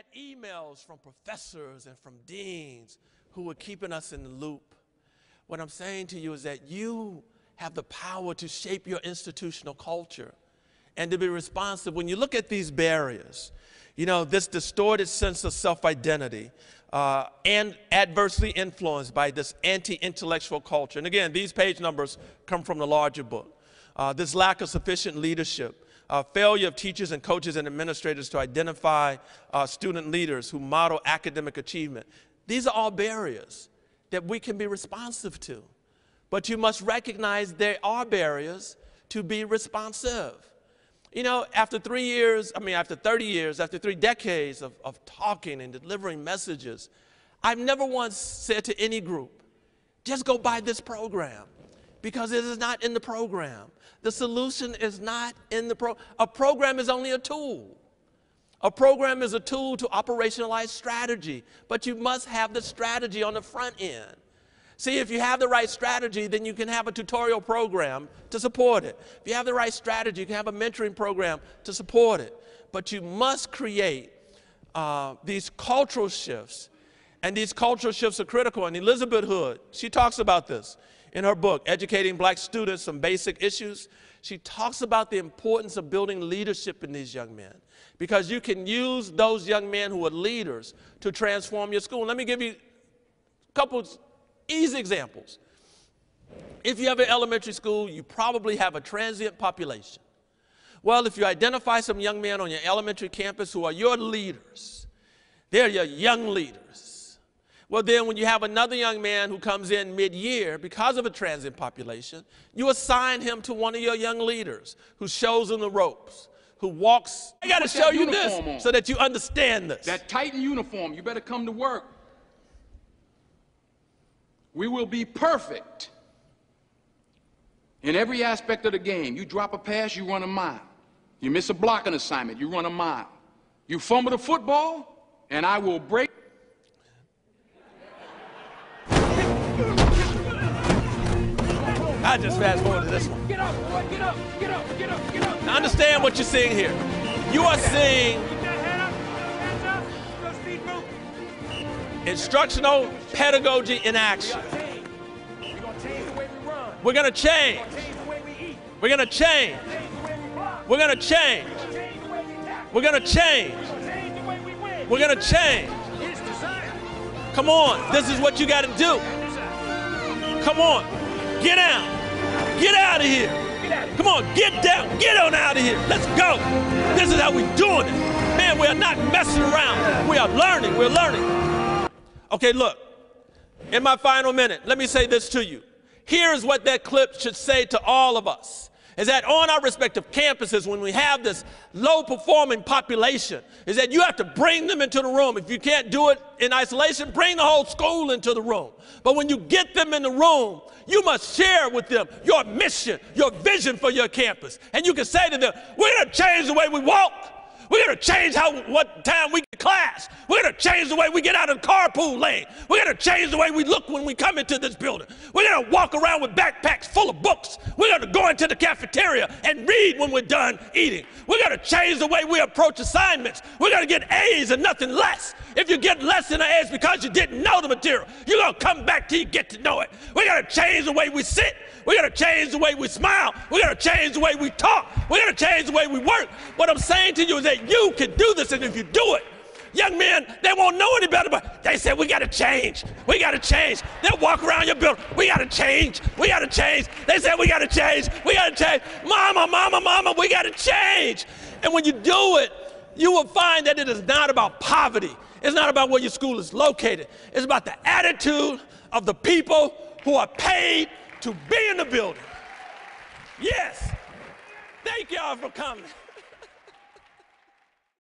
had emails from professors and from deans who were keeping us in the loop. What I'm saying to you is that you have the power to shape your institutional culture and to be responsive. When you look at these barriers, you know, this distorted sense of self-identity and adversely influenced by this anti-intellectual culture. And again, these page numbers come from the larger book. This lack of sufficient leadership, failure of teachers and coaches and administrators to identify student leaders who model academic achievement. These are all barriers that we can be responsive to. But you must recognize there are barriers to be responsive. You know, after 30 years, after 3 decades of talking and delivering messages, I've never once said to any group, just go buy this program, because it is not in the program. The solution is not in the program. A program is only a tool. A program is a tool to operationalize strategy, but you must have the strategy on the front end. See, if you have the right strategy, then you can have a tutorial program to support it. If you have the right strategy, you can have a mentoring program to support it. But you must create these cultural shifts, and these cultural shifts are critical. And Elizabeth Hood, she talks about this in her book, Educating Black Students, Some Basic Issues. She talks about the importance of building leadership in these young men, because you can use those young men who are leaders to transform your school. Let me give you a couple easy examples. If you have an elementary school, you probably have a transient population. Well, if you identify some young men on your elementary campus who are your leaders, they're your young leaders. Well, then when you have another young man who comes in mid-year because of a transient population, you assign him to one of your young leaders who shows him the ropes, who walks. I got to show you this so that you understand this. That Titan uniform, you better come to work. We will be perfect in every aspect of the game. You drop a pass, you run a mile. You miss a blocking assignment, you run a mile. You fumble the football, and I will break. I just fast forward to this one. Get up, boy, get up, get up, get up, get up. Now understand what you're seeing here. You are seeing instructional pedagogy in action. We're going to change. We're going to change. We're going to change. We're going to change. We're going to change. Come on. This is what you got to do. Come on. Get out. Get out of here. Come on. Get down. Get on out of here. Let's go. This is how we're doing it. Man, we are not messing around. We are learning. We're learning. Okay, look. In my final minute, let me say this to you. Here's what that clip should say to all of us, is that on our respective campuses, when we have this low-performing population, is that you have to bring them into the room. If you can't do it in isolation, bring the whole school into the room. But when you get them in the room, you must share with them your mission, your vision for your campus. And you can say to them, we're going to change the way we walk. We're going to change what time we get to class. We're going to change the way we get out of the carpool lane. We're going to change the way we look when we come into this building. We're going to walk around with backpacks full of books. We're going to go into the cafeteria and read when we're done eating. We're going to change the way we approach assignments. We're going to get A's and nothing less. If you get less than an A, it's because you didn't know the material. You're going to come back till you get to know it. We're going to change the way we sit. We're going to change the way we smile. We're going to change the way we talk. We're going to change the way we work. What I'm saying to you is that you can do this, and if you do it, young men, they won't know any better, but they say, we got to change. We got to change. They'll walk around your building. We got to change. We got to change. They say, we got to change. We got to change. Mama, mama, mama, we got to change. And when you do it, you will find that it is not about poverty. It's not about where your school is located. It's about the attitude of the people who are paid to be in the building. Yes. Thank y'all for coming.